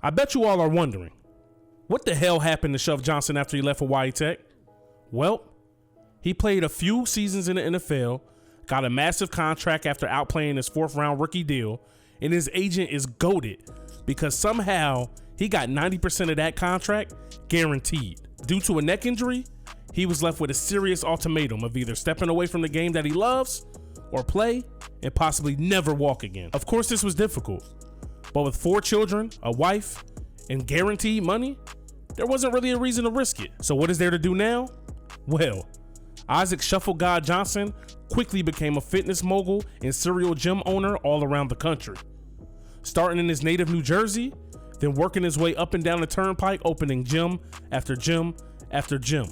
I bet you all are wondering, what the hell happened to Shuff Johnson after he left Hawaii Tech? Well, he played a few seasons in the NFL, got a massive contract after outplaying his 4th round rookie deal, and his agent is goated because somehow he got 90% of that contract guaranteed. Due to a neck injury, he was left with a serious ultimatum of either stepping away from the game that he loves or play and possibly never walk again. Of course, this was difficult, but with 4 children, a wife, and guaranteed money, there wasn't really a reason to risk it. So what is there to do now? Well, Isaac Shuffle God Johnson quickly became a fitness mogul and serial gym owner all around the country. Starting in his native New Jersey, then working his way up and down the turnpike, opening gym after gym after gym.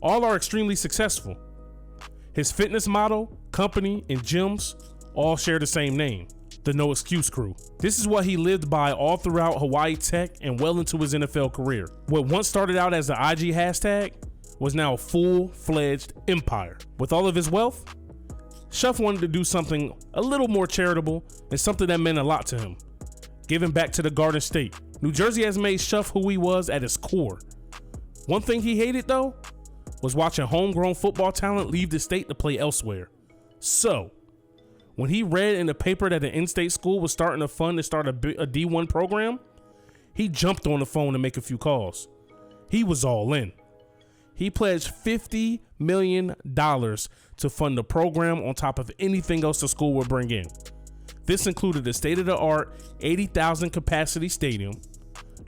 All are extremely successful. His fitness model, company, and gyms all share the same name, the No Excuse Crew. This is what he lived by all throughout Hawaii Tech and well into his NFL career. What once started out as the IG hashtag was now a full-fledged empire. With all of his wealth, Shuff wanted to do something a little more charitable and something that meant a lot to him, giving back to the Garden State. New Jersey has made Shuff who he was at his core. One thing he hated though was watching homegrown football talent leave the state to play elsewhere. So, when he read in the paper that an in-state school was starting a fund to start a D1 program, he jumped on the phone to make a few calls. He was all in. He pledged $50 million to fund the program on top of anything else the school would bring in. This included a state-of-the-art 80,000 capacity stadium,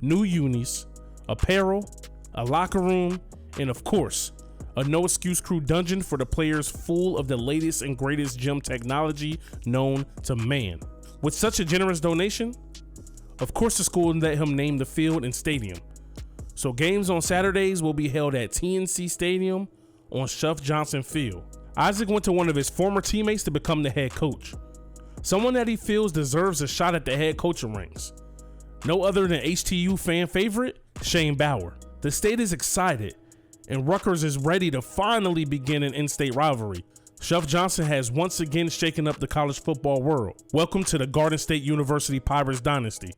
new unis, apparel, a locker room, and of course, a No Excuse Crew dungeon for the players full of the latest and greatest gym technology known to man. With such a generous donation, of course the school let him name the field and stadium. So games on Saturdays will be held at TNC Stadium on Shuff Johnson Field. Isaac went to one of his former teammates to become the head coach, someone that he feels deserves a shot at the head coaching ranks. No other than HTU fan favorite, Shane Bauer. The state is excited, and Rutgers is ready to finally begin an in-state rivalry. Shuff Johnson has once again shaken up the college football world. Welcome to the Garden State University Pirates Dynasty.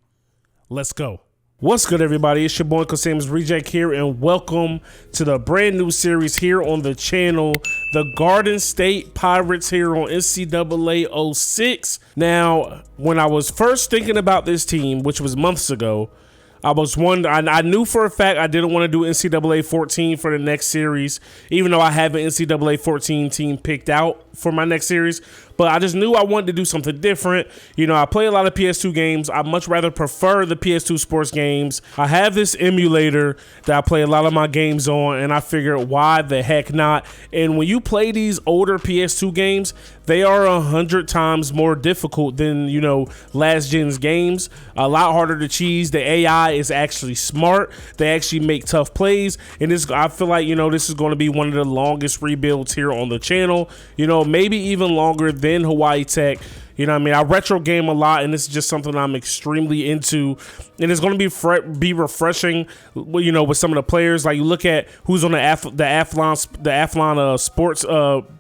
Let's go. What's good, everybody? It's your boy UncleSamsReject here, and welcome to the brand new series here on the channel, the Garden State Pirates here on NCAA 06. Now, when I was first thinking about this team, which was months ago, I knew for a fact I didn't want to do NCAA 14 for the next series, even though I have an NCAA 14 team picked out for my next series. But I just knew I wanted to do something different. You know, I play a lot of PS2 games. I much rather prefer the PS2 sports games. I have this emulator that I play a lot of my games on, and I figured, why the heck not? And when you play these older PS2 games, they are 100 times more difficult than, you know, last gen's games. A lot harder to cheese. The AI is actually smart. They actually make tough plays. And I feel like, you know, this is going to be one of the longest rebuilds here on the channel. You know, maybe even longer than Hawaii Tech. You know what I mean? I retro game a lot, and this is just something I'm extremely into. And it's going to be refreshing, you know, with some of the players. Like, you look at who's on the Athlon Sports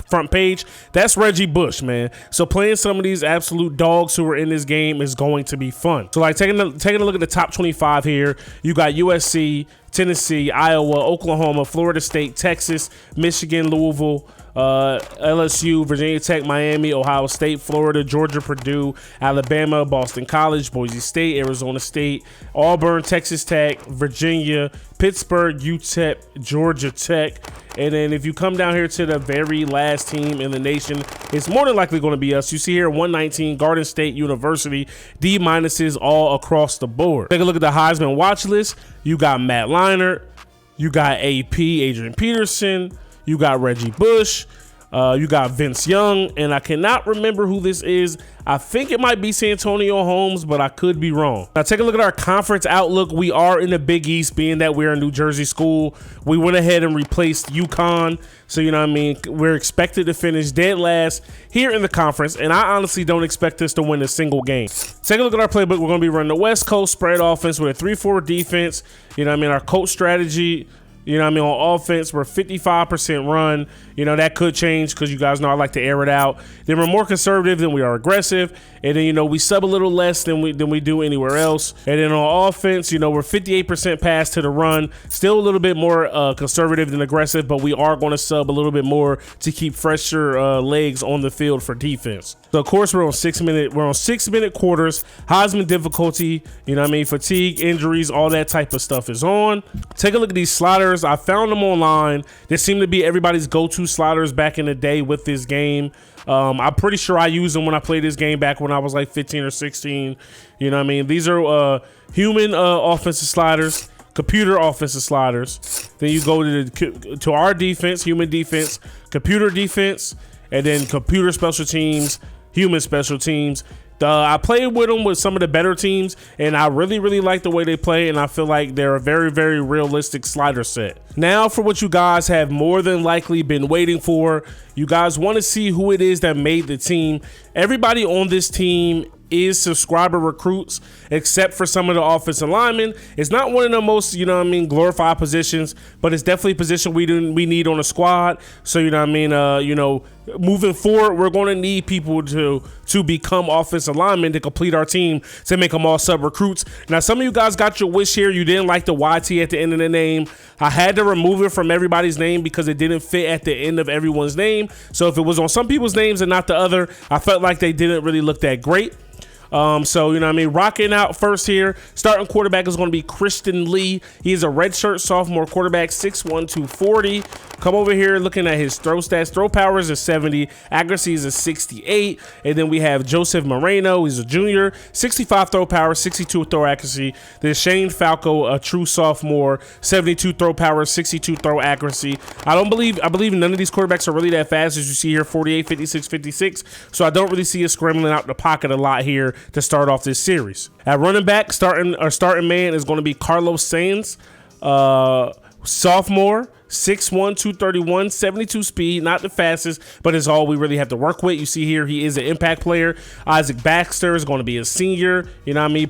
front page. That's Reggie Bush, man. So playing some of these absolute dogs who are in this game is going to be fun. So, like, taking a look at the top 25 here, you got USC, Tennessee, Iowa, Oklahoma, Florida State, Texas, Michigan, Louisville, LSU, Virginia Tech, Miami, Ohio State, Florida, Georgia, Purdue, Alabama, Boston College, Boise State, Arizona State, Auburn, Texas Tech, Virginia, Pittsburgh, UTEP, Georgia Tech. And then if you come down here to the very last team in the nation, it's more than likely going to be us. You see here 119, Garden State University, D- all across the board. Take a look at the Heisman watch list. You got Matt Leinart, you got AP, Adrian Peterson, you got Reggie Bush, you got Vince Young, and I cannot remember who this is. I think it might be Santonio Holmes, but I could be wrong. Now, take a look at our conference outlook. We are in the Big East, being that we're a New Jersey school. We went ahead and replaced UConn. So, you know what I mean? We're expected to finish dead last here in the conference, and I honestly don't expect us to win a single game. Take a look at our playbook. We're going to be running the West Coast spread offense with a 3-4 defense. You know what I mean? Our coach strategy, You know what I mean? On offense, we're 55% run. You know, that could change because you guys know I like to air it out. Then we're more conservative than we are aggressive. And then, you know, we sub a little less than we do anywhere else. And then on offense, you know, we're 58% pass to the run. Still a little bit more conservative than aggressive, but we are going to sub a little bit more to keep fresher legs on the field for defense. So of course we're on 6 minute quarters. Heisman difficulty, you know what I mean? Fatigue, injuries, all that type of stuff is on. Take a look at these sliders. I found them online. They seem to be everybody's go-to sliders back in the day with this game. I'm pretty sure I used them when I played this game back when I was like 15 or 16. You know what I mean? These are human offensive sliders, computer offensive sliders. Then you go to our defense, human defense, computer defense, and then computer special teams, human special teams. I played with them with some of the better teams, and I really, really like the way they play, and I feel like they're a very, very realistic slider set. Now for what you guys have more than likely been waiting for. You guys want to see who it is that made the team. Everybody on this team is subscriber recruits, except for some of the offensive linemen. It's not one of the most, you know what I mean, glorified positions, but it's definitely a position we need on a squad. So, you know what I mean, you know, moving forward, we're going to need people to become offensive linemen to complete our team, to make them all sub recruits. Now, some of you guys got your wish here. You didn't like the YT at the end of the name. I had to remove it from everybody's name because it didn't fit at the end of everyone's name. So if it was on some people's names and not the other, I felt like they didn't really look that great. So, you know what I mean, rocking out first here. Starting quarterback is going to be Christian Lee. He is a redshirt sophomore quarterback, 6'1", 240. Come over here looking at his throw stats. Throw power is a 70. Accuracy is a 68. And then we have Joseph Moreno. He's a junior, 65 throw power, 62 throw accuracy. There's Shane Falco, a true sophomore, 72 throw power, 62 throw accuracy. I believe none of these quarterbacks are really that fast, as you see here, 48, 56, 56. So I don't really see us scrambling out the pocket a lot here to start off this series. At running back, starting man is going to be Carlos Sainz, sophomore, 6'1", 231, 72 speed, not the fastest, but it's all we really have to work with. You see here, he is an impact player. Isaac Baxter is going to be a senior, you know what I mean,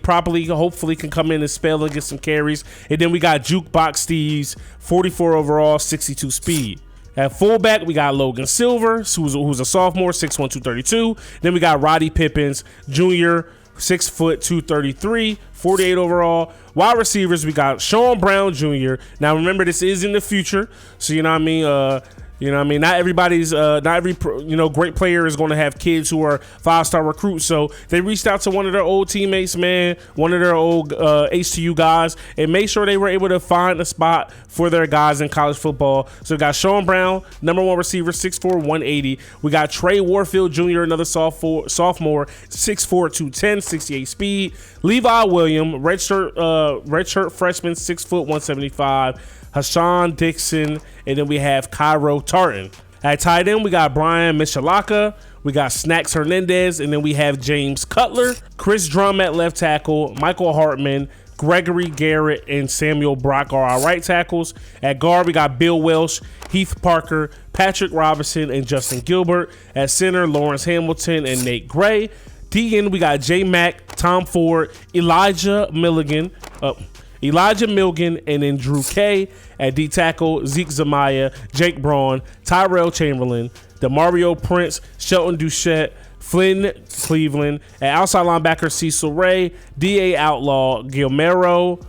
hopefully can come in and spell and get some carries. And then we got Jukebox Steves, 44 overall, 62 speed. At fullback, we got Logan Silver, who's a sophomore, 6'1", 232. Then we got Roddy Pippins, junior, 6 foot, 233, 48 overall. Wide receivers, we got Sean Brown Jr. Now remember, this is in the future, so you know what I mean. Not everybody's, not every great player is going to have kids who are 5-star recruits. So they reached out to one of their old teammates, man, one of their old HTU guys, and made sure they were able to find a spot for their guys in college football. So we got Sean Brown, number 1 receiver, 6'4", 180. We got Trey Warfield Jr., another sophomore, 6'4", 210, 68 speed. Levi Williams, redshirt freshman, 6 foot, 175. Hassan Dixon, and then we have Cairo Tartan. At tight end, we got Brian Michalaka, we got Snacks Hernandez, and then we have James Cutler, Chris Drum at left tackle, Michael Hartman, Gregory Garrett, and Samuel Brock are our right tackles. At guard, we got Bill Welsh, Heath Parker, Patrick Robinson, and Justin Gilbert. At center, Lawrence Hamilton and Nate Gray. DN, we got J Mack, Tom Ford, Elijah Milligan, and then Drew K. At D tackle, Zeke Zamaya, Jake Braun, Tyrell Chamberlain, Demario Prince, Shelton Duchette, Flynn Cleveland. At outside linebacker, Cecil Ray, D.A. Outlaw, Guillermo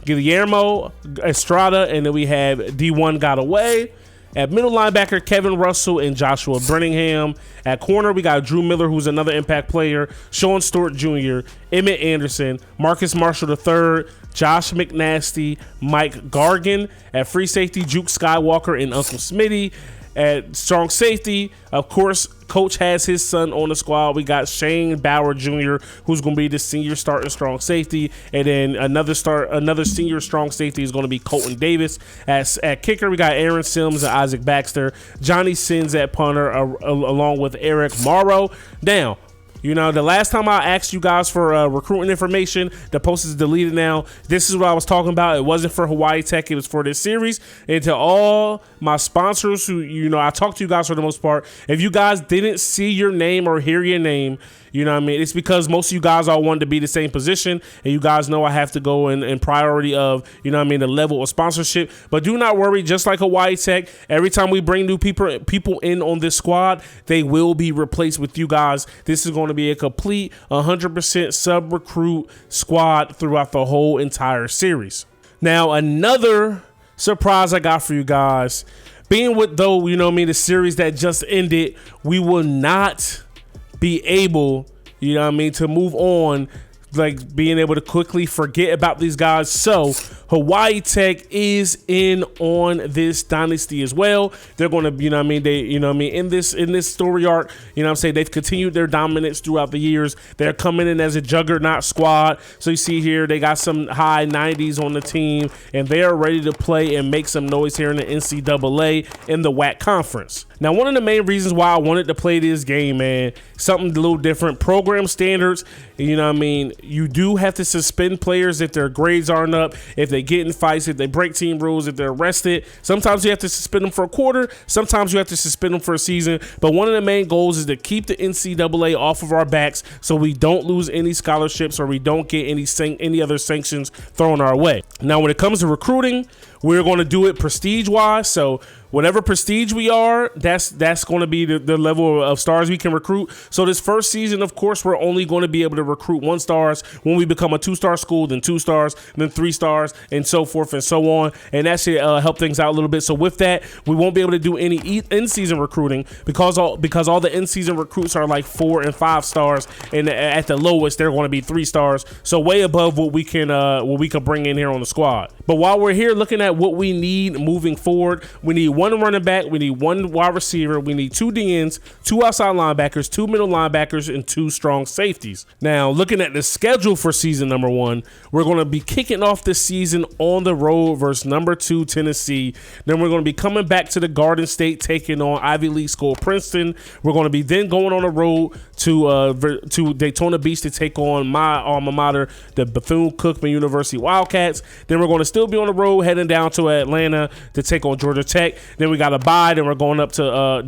Estrada, and then we have D1 Got Away. At middle linebacker, Kevin Russell and Joshua Brenningham. At corner, we got Drew Miller, who's another impact player, Sean Stewart Jr., Emmett Anderson, Marcus Marshall III, Josh McNasty, Mike Gargan. At free safety, Juke Skywalker and Uncle Smitty. At strong safety, of course, Coach has his son on the squad. We got Shane Bauer Jr., who's going to be the senior starting strong safety. And then another senior strong safety is going to be Colton Davis. At kicker, we got Aaron Sims and Isaac Baxter. Johnny Sins at punter, along with Eric Morrow. Now, You know, the last time I asked you guys for recruiting information, the post is deleted now. This is what I was talking about. It wasn't for Hawaii Tech. It was for this series. And to all my sponsors who, you know, I talked to you guys for the most part. If you guys didn't see your name or hear your name, you know what I mean? It's because most of you guys all wanted to be the same position, and you guys know I have to go in priority of, you know what I mean, the level of sponsorship. But do not worry, just like Hawaii Tech, every time we bring new people in on this squad, they will be replaced with you guys. This is going to be a complete 100% sub-recruit squad throughout the whole entire series. Now, another surprise I got for you guys, being with, though, you know what I mean, the series that just ended, we will not be able, you know what I mean, to move on, like being able to quickly forget about these guys. So Hawaii Tech is in on this dynasty as well. They're going to, you know what I mean, they, you know what I mean, in this story arc, you know what I'm saying, they've continued their dominance throughout the years. They're coming in as a juggernaut squad. So you see here, they got some high 90s on the team, and they are ready to play and make some noise here in the NCAA in the WAC conference. Now, one of the main reasons why I wanted to play this game, man, something a little different, program standards, you know what I mean, you do have to suspend players if their grades aren't up, if they get in fights, if they break team rules, if they're arrested. Sometimes you have to suspend them for a quarter. Sometimes you have to suspend them for a season. But one of the main goals is to keep the NCAA off of our backs so we don't lose any scholarships or we don't get any other sanctions thrown our way. Now, when it comes to recruiting, we're going to do it prestige-wise. So whatever prestige we are, that's going to be the level of stars we can recruit. So this first season, of course, we're only going to be able to recruit 1 stars. When we become a 2-star school, then 2 stars, then 3 stars, and so forth and so on. And that should help things out a little bit. So with that, we won't be able to do any in-season recruiting because all the in-season recruits are like 4 and 5 stars, and at the lowest, they're going to be 3 stars. So way above what we can bring in here on the squad. But while we're here looking at what we need moving forward, we need 1 running back, we need 1 wide receiver, we need 2 DNs, 2 outside linebackers, 2 middle linebackers, and 2 strong safeties. Now, looking at the schedule for season number 1, we're going to be kicking off this season on the road versus number 2 Tennessee. Then we're going to be coming back to the Garden State, taking on Ivy League school Princeton. We're going to be then going on the road to Daytona Beach to take on my alma mater, the Bethune-Cookman University Wildcats. Then we're going to still be on the road heading down to Atlanta to take on Georgia Tech. Then we got a bye. Then we're going up to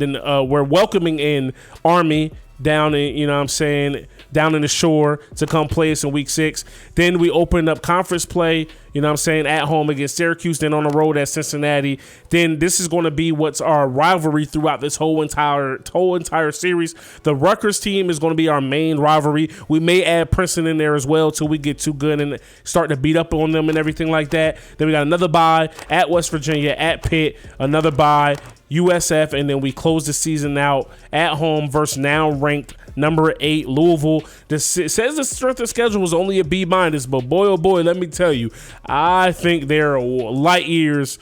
we're welcoming in Army down in, you know what I'm saying, down in the shore to come play us in week 6. Then we open up conference play, you know what I'm saying, at home against Syracuse, then on the road at Cincinnati. Then this is going to be what's our rivalry throughout this whole entire series. The Rutgers team is going to be our main rivalry. We may add Princeton in there as well till we get too good and start to beat up on them and everything like that. Then we got another bye at West Virginia, at Pitt, another bye, USF, and then we close the season out at home versus now ranked number 8 Louisville. It says the strength of schedule was only a B-, but boy, oh boy, let me tell you, I think they're light years.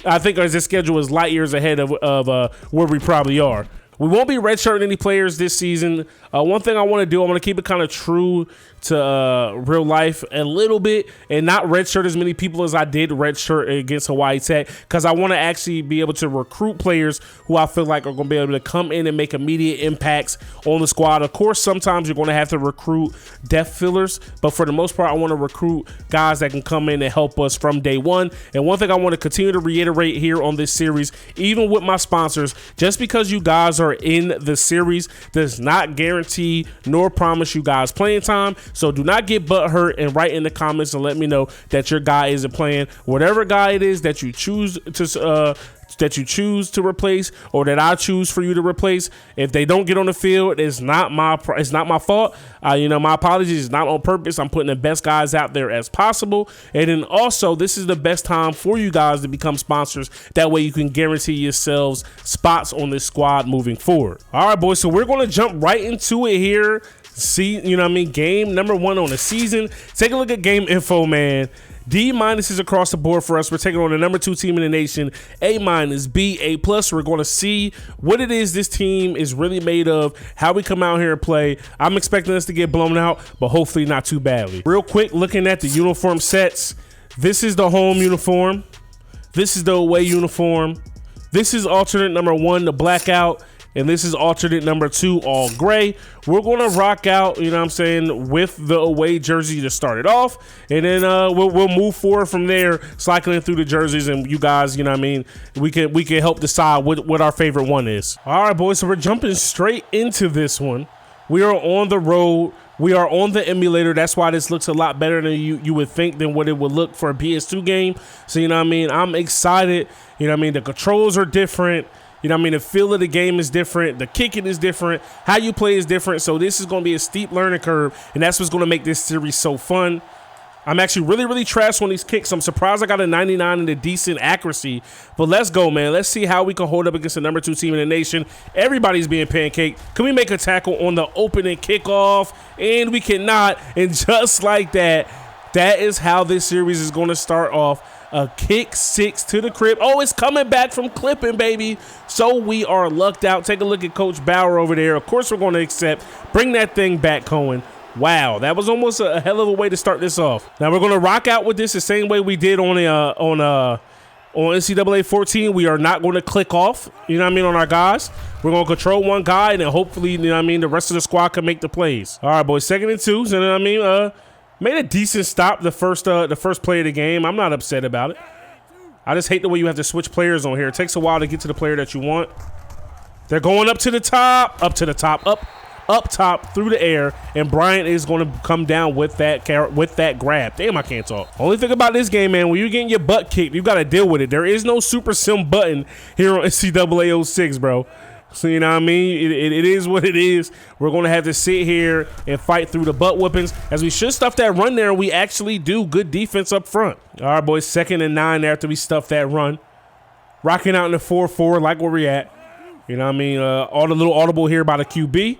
I think this schedule is light years ahead of where we probably are. We won't be redshirting any players this season. One thing I want to do, I want to keep it kind of true to real life a little bit and not redshirt as many people as I did redshirt against Hawaii Tech, because I want to actually be able to recruit players who I feel like are going to be able to come in and make immediate impacts on the squad. Of course, sometimes you're going to have to recruit depth fillers, but for the most part, I want to recruit guys that can come in and help us from day one. And one thing I want to continue to reiterate here on this series, even with my sponsors, just because you guys are in the series does not guarantee nor promise you guys playing time. So do not get butthurt and write in the comments and let me know that your guy isn't playing. Whatever guy it is that you choose to replace, or that I choose for you to replace, if they don't get on the field, it's not my fault. My apologies. It's not on purpose. I'm putting the best guys out there as possible. And then also, this is the best time for you guys to become sponsors. That way you can guarantee yourselves spots on this squad moving forward. All right, boys. So we're going to jump right into it here. See, game number 1 on the season. Take a look at game info, man. D- is across the board for us. We're taking on the number 2 team in the nation. A-, B, A+. We're going to see what it is this team is really made of, how we come out here and play. I'm expecting us to get blown out, but hopefully not too badly. Real quick, looking at the uniform sets. This is the home uniform. This is the away uniform. This is alternate number 1, the blackout. And this is alternate number 2, all gray. We're going to rock out, you know what I'm saying, with the away jersey to start it off. And then we'll move forward from there, cycling through the jerseys. And you guys, you know what I mean, we can help decide what our favorite one is. All right, boys, so we're jumping straight into this one. We are on the road. We are on the emulator. That's why this looks a lot better than you would think than what it would look for a PS2 game. So, you know what I mean, I'm excited. You know what I mean, the controls are different. You know what I mean? The feel of the game is different. The kicking is different. How you play is different. So this is going to be a steep learning curve, and that's what's going to make this series so fun. I'm actually really, really trash on these kicks. I'm surprised I got a 99 and a decent accuracy. But let's go, man. Let's see how we can hold up against the number 2 team in the nation. Everybody's being pancaked. Can we make a tackle on the opening kickoff? And we cannot. And just like that, that is how this series is going to start off. A kick 6 to the crib. Oh, it's coming back from clipping, baby. So we are lucked out. Take a look at Coach Bauer over there. Of course, we're going to accept. Bring that thing back, Cohen. Wow, that was almost a hell of a way to start this off. Now we're going to rock out with this the same way we did on NCAA 14. We are not going to click off, you know what I mean, on our guys. We're going to control one guy, and then hopefully, you know what I mean, the rest of the squad can make the plays. All right, boys, 2nd and 2. So, you know what I mean, made a decent stop the first play of the game. I'm not upset about it. I just hate the way you have to switch players on here. It takes a while to get to the player that you want. They're going up to the top, up top, through the air, and Bryant is going to come down with that grab. Damn, I can't talk. Only thing about this game, man, when you're getting your butt kicked, you got to deal with it. There is no super sim button here on NCAA 06, bro. So, you know what I mean? It is what it is. We're going to have to sit here and fight through the butt whoopings, as we should stuff that run there. We actually do good defense up front. All right, boys, 2nd and 9 there after we stuff that run. Rocking out in the 4-4 like where we at. You know what I mean? All the little audible here by the QB.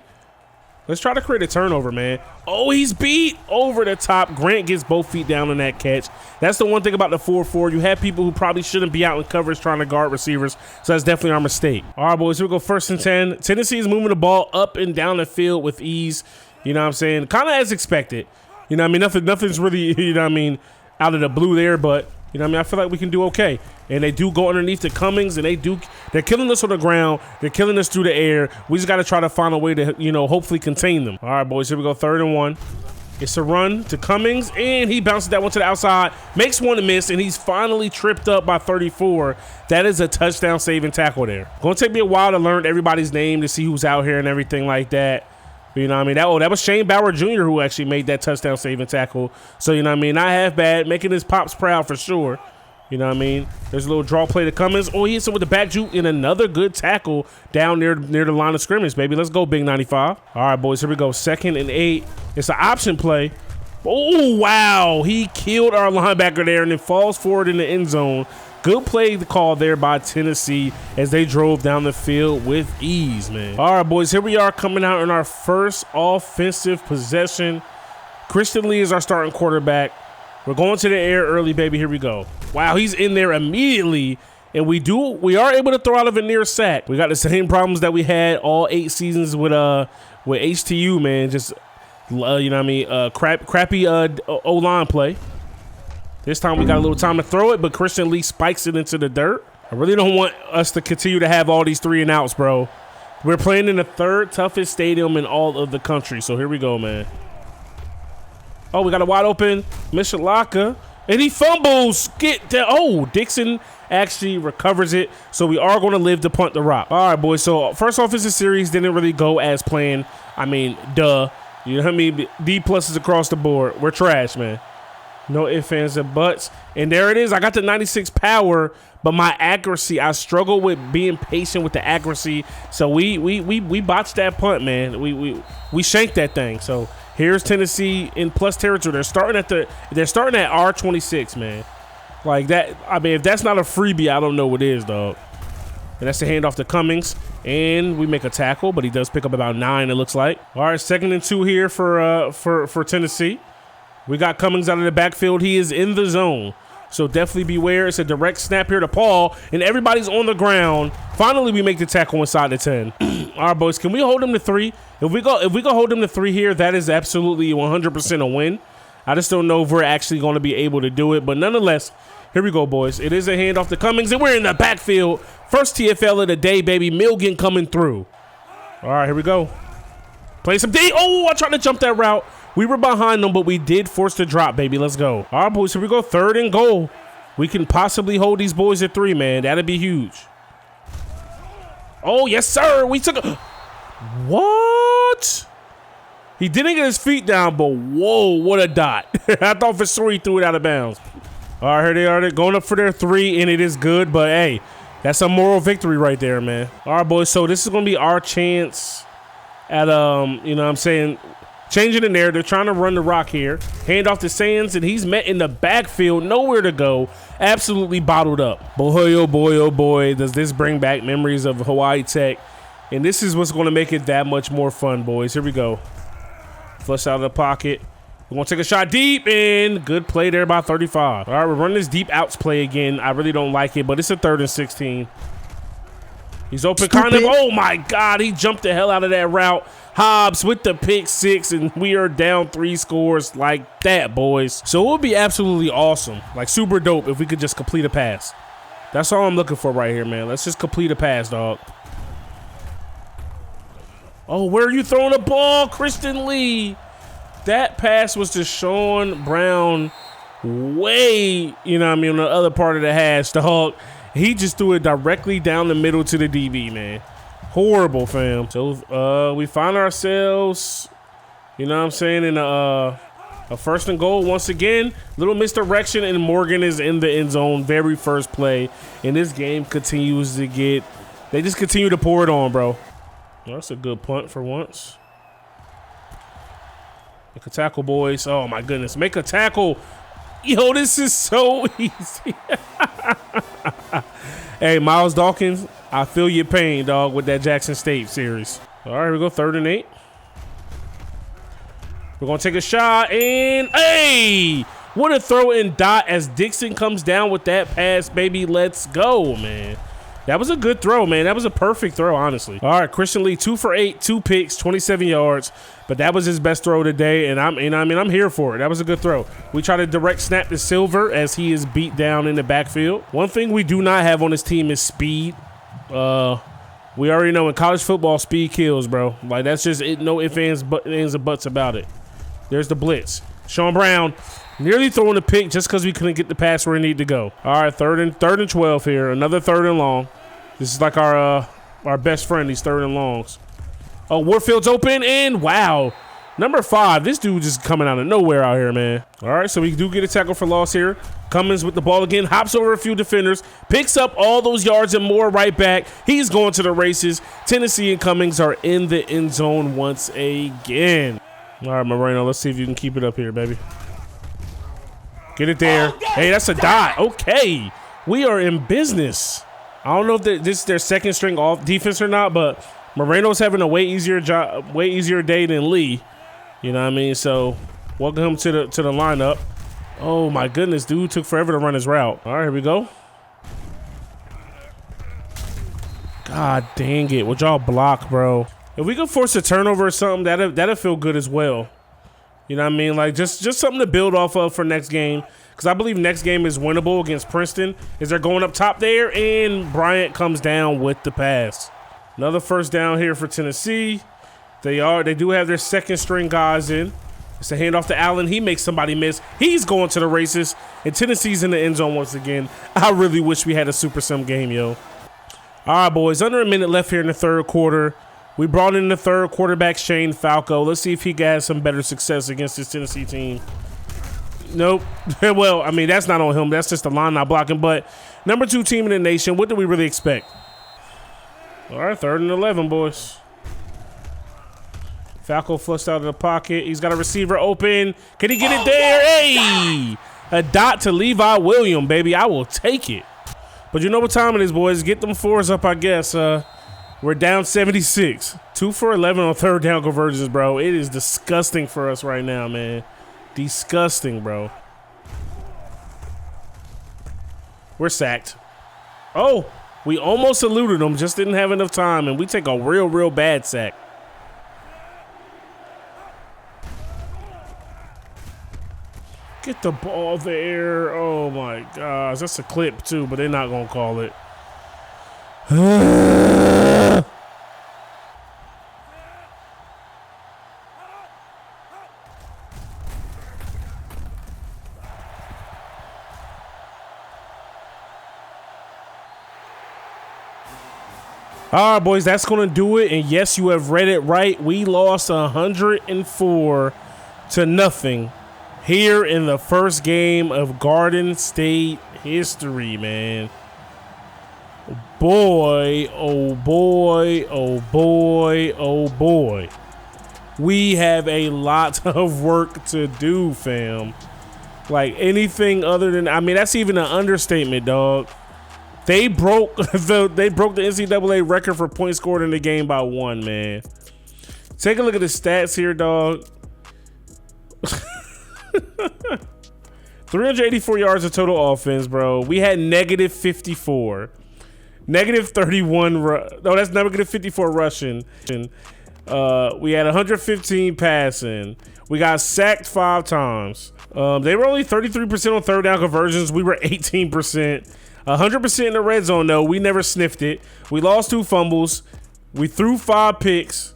Let's try to create a turnover, man. Oh, he's beat over the top. Grant gets both feet down on that catch. That's the one thing about the 4-4. You have people who probably shouldn't be out in coverage trying to guard receivers, so that's definitely our mistake. All right, boys, here we go, 1st and 10. Tennessee is moving the ball up and down the field with ease. You know what I'm saying? Kind of as expected. You know what I mean? Nothing's really, you know what I mean, out of the blue there, but you know what I mean? I feel like we can do okay. And they do go underneath the Cummings, and they're killing us on the ground. They're killing us through the air. We just got to try to find a way to, you know, hopefully contain them. All right, boys, here we go, 3rd and 1. It's a run to Cummings, and he bounces that one to the outside, makes one miss, and he's finally tripped up by 34. That is a touchdown saving tackle there. Going to take me a while to learn everybody's name to see who's out here and everything like that. You know what I mean? That was Shane Bauer Jr. who actually made that touchdown saving tackle. So, you know what I mean? Not half bad. Making his pops proud for sure. You know what I mean? There's a little draw play to Cummins. Oh, he hits it with the back juke and another good tackle down near the line of scrimmage, baby. Let's go, Big 95. All right, boys, here we go. 2nd and 8. It's an option play. Oh, wow. He killed our linebacker there and then falls forward in the end zone. Good play call there by Tennessee as they drove down the field with ease, man. All right, boys, here we are coming out in our first offensive possession. Christian Lee is our starting quarterback. We're going to the air early, baby. Here we go. Wow, he's in there immediately, and we are able to throw out of a near sack. We got the same problems that we had all 8 seasons with HTU, man. Just you know what I mean, crappy O-line play. This time we got a little time to throw it, but Christian Lee spikes it into the dirt. I really don't want us to continue to have all these 3 and outs, bro. We're playing in the 3rd toughest stadium in all of the country, so here we go, man. Oh, we got a wide open Mishalaka, and he fumbles. Get down. Oh, Dixon actually recovers it, so we are going to live to punt the rock. All right, boys, so first offensive series didn't really go as planned. I mean, duh. You know what I mean? D pluses across the board. We're trash, man. No ifs, ands, and buts. And there it is. I got the 96 power, but my accuracy, I struggle with being patient with the accuracy. So we botched that punt, man. We shanked that thing. So here's Tennessee in plus territory. They're starting at R26, man. Like that. I mean, if that's not a freebie, I don't know what is, dog. And that's the handoff to Cummings. And we make a tackle, but he does pick up about 9, it looks like. All right, 2nd and 2 here for Tennessee. We got Cummings out of the backfield. He is in the zone. So definitely beware. It's a direct snap here to Paul, and everybody's on the ground. Finally, we make the tackle inside the 10. All right, boys, can we hold him to 3? If we go hold him to 3 here, that is absolutely 100% a win. I just don't know if we're actually going to be able to do it, but nonetheless, here we go, boys. It is a handoff to Cummings, and we're in the backfield. First TFL of the day, baby. Milligan coming through. All right, here we go. Play some D. Oh, I tried to jump that route. We were behind them, but we did force the drop, baby. Let's go. All right, boys, here we go. 3rd and goal. We can possibly hold these boys at 3, man. That'd be huge. Oh, yes, sir. We took a... What? He didn't get his feet down, but whoa, what a dot. I thought for sure he threw it out of bounds. All right, here they are. They're going up for their 3, and it is good, but hey, that's a moral victory right there, man. All right, boys, so this is going to be our chance at, you know what I'm saying, changing the narrative, trying to run the rock here. Hand off to Sands, and he's met in the backfield, nowhere to go, absolutely bottled up. Boy, oh boy, does this bring back memories of Hawaii Tech. And this is what's going to make it that much more fun, boys. Here we go. Flush out of the pocket. We're going to take a shot deep, and good play there by 35. All right, we're running this deep outs play again. I really don't like it, but it's a 3rd and 16. He's open, kind of. Oh, my God. He jumped the hell out of that route. Hobbs with the pick 6, and we are down 3 scores like that, boys. So it would be absolutely awesome, like super dope, if we could just complete a pass. That's all I'm looking for right here, man. Let's just complete a pass, dog. Oh, where are you throwing the ball, Christian Lee? That pass was to Sean Brown way, you know what I mean, on the other part of the hash, dog. He just threw it directly down the middle to the DB, man. Horrible, fam. So we find ourselves, you know what I'm saying, in a 1st and goal once again. Little misdirection, and Morgan is in the end zone, very first play. And this game continues to get, they just continue to pour it on, bro. That's a good punt for once. Make a tackle, boys. Oh, my goodness. Make a tackle. Yo, this is so easy. Hey, Miles Dawkins, I feel your pain, dog, with that Jackson State series. All right, here we go. 3rd and 8. We're going to take a shot, and hey, what a throw and dot as Dixon comes down with that pass, baby. Let's go, man. That was a good throw, man. That was a perfect throw, honestly. All right, Christian Lee, 2 for 8, 2 picks, 27 yards. But that was his best throw today, and I'm here for it. That was a good throw. We try to direct snap to Silver as he is beat down in the backfield. One thing we do not have on this team is speed. We already know in college football, speed kills, bro. Like, that's just it. No ifs, ands, or buts about it. There's the blitz. Sean Brown nearly throwing a pick just because we couldn't get the pass where it needed to go. All right, 3rd and 12 here. Another 3rd and long. This is like our best friend, these 3rd and longs. Oh, Warfield's open, and wow. Number 5, this dude just coming out of nowhere out here, man. All right, so we do get a tackle for loss here. Cummins with the ball again, hops over a few defenders, picks up all those yards and more right back. He's going to the races. Tennessee and Cummings are in the end zone once again. All right, Moreno, let's see if you can keep it up here, baby. Get it there. Hey, that's a dot. Okay, we are in business. I don't know if this is their 2nd string off defense or not, but Moreno's having a way easier day than Lee. You know what I mean? So welcome him to the lineup. Oh my goodness, dude took forever to run his route. All right, here we go. God dang it. Would y'all block, bro? If we could force a turnover or something, that'll feel good as well. You know what I mean? Like just something to build off of for next game. Because I believe next game is winnable against Princeton. Is they're going up top there, and Bryant comes down with the pass. Another 1st down here for Tennessee. They do have their 2nd string guys in. It's a handoff to Allen. He makes somebody miss. He's going to the races, and Tennessee's in the end zone once again. I really wish we had a Super Sim game, yo. All right, boys. Under a minute left here in the 3rd quarter. We brought in the 3rd quarterback, Shane Falco. Let's see if he has some better success against this Tennessee team. Nope. Well, I mean, that's not on him. That's just the line not blocking. But number 2 team in the nation, what do we really expect? All right, 3rd and 11, boys. Falco flushed out of the pocket. He's got a receiver open. Can he get it there? Hey! A dot to Levi Williams, baby. I will take it. But you know what time it is, boys. Get them 4s up, I guess. We're down 76. 2 for 11 on 3rd down conversions, bro. It is disgusting for us right now, man. Disgusting, bro. We're sacked. Oh, we almost eluded them, just didn't have enough time, and we take a real bad sack. Get the ball there. Oh, my gosh. That's a clip, too, but they're not going to call it. All right, boys, that's going to do it. And yes, you have read it right. We lost 104-0 here in the first game of Garden State history, man. Boy, oh boy, oh boy, oh boy. We have a lot of work to do, fam. Like anything other than, I mean, that's even an understatement, dog. They broke the NCAA record for points scored in the game by 1, man. Take a look at the stats here, dog. 384 yards of total offense, bro. We had negative 54. Negative 31. No, that's negative 54 rushing. We had 115 passing. We got sacked 5 times. They were only 33% on third down conversions. We were 18%. 100% in the red zone, though. We never sniffed it. We lost 2 fumbles. We threw 5 picks.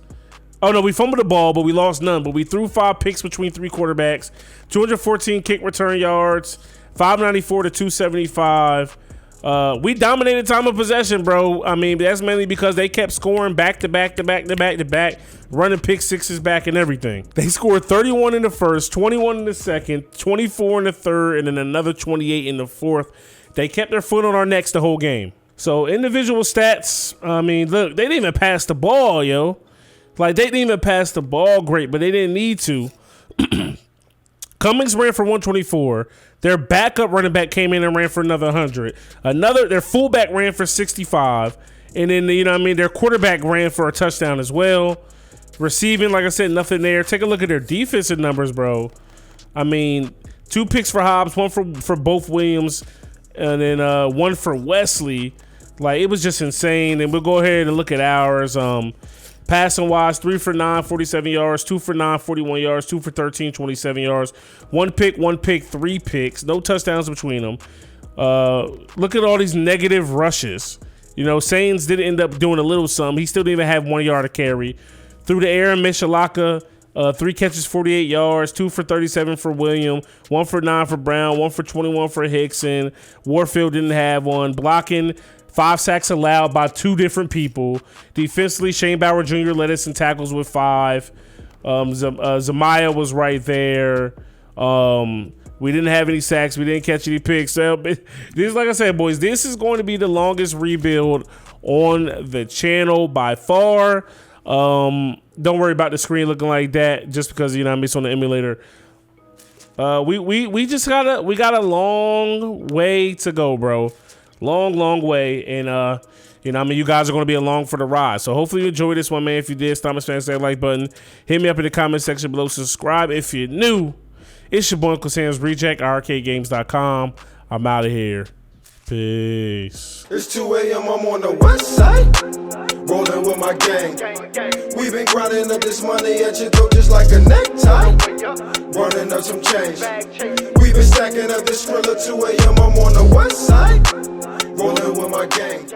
Oh, no, we fumbled the ball, but we lost none. But we threw 5 picks between 3 quarterbacks. 214 kick return yards. 594 to 275. We dominated time of possession, bro. I mean, that's mainly because they kept scoring back to back, running pick sixes back and everything. They scored 31 in the first, 21 in the second, 24 in the third, and then another 28 in the fourth. They kept their foot on our necks the whole game. So individual stats, I mean, look, they didn't even pass the ball, yo. Like, they didn't even pass the ball great, but they didn't need to. Cummings ran for 124. Their backup running back came in and ran for another 100. Their fullback ran for 65. And then, you know what I mean, their quarterback ran for a touchdown as well. Receiving, like I said, nothing there. Take a look at their defensive numbers, bro. I mean, 2 picks for Hobbs, 1 for both Williams, and then 1 for Wesley. Like, it was just insane. And we'll go ahead and look at ours. Passing wise, 3 for 9, 47 yards, 2 for 9, 41 yards, 2 for 13, 27 yards, 1 pick, 3 picks, no touchdowns between them. Look at all these negative rushes. You know, Sains did end up doing a little something. He still didn't even have 1 yard to carry. Through the air, Michalaka, 3 catches, 48 yards, 2 for 37 for William, 1 for 9 for Brown, 1 for 21 for Hickson. Warfield didn't have 1. Blocking, 5 sacks allowed by 2 different people. Defensively, Shane Bauer Jr. led us in tackles with 5. Zamaya was right there. We didn't have any sacks. We didn't catch any picks. So this, like I said, boys, this is going to be the longest rebuild on the channel by far. Don't worry about the screen looking like that just because, you know, I missed on the emulator. We got a long way to go, bro. Long way. And you know, I mean, you guys are going to be along for the ride. So hopefully you enjoyed this one, man. If you did, Thomas fans, that like button. Hit me up in the comment section below. Subscribe if you're new. It's your boy UncleSamsReject, arcadegames.com. I'm out of here. Peace. It's 2 a.m. I'm on the west side, rolling with my gang. We've been grinding up this money at your throat just like a necktie, running up some change. We've been stacking up this Skrilla. 2 a.m. I'm on the west side, rolling with my gang.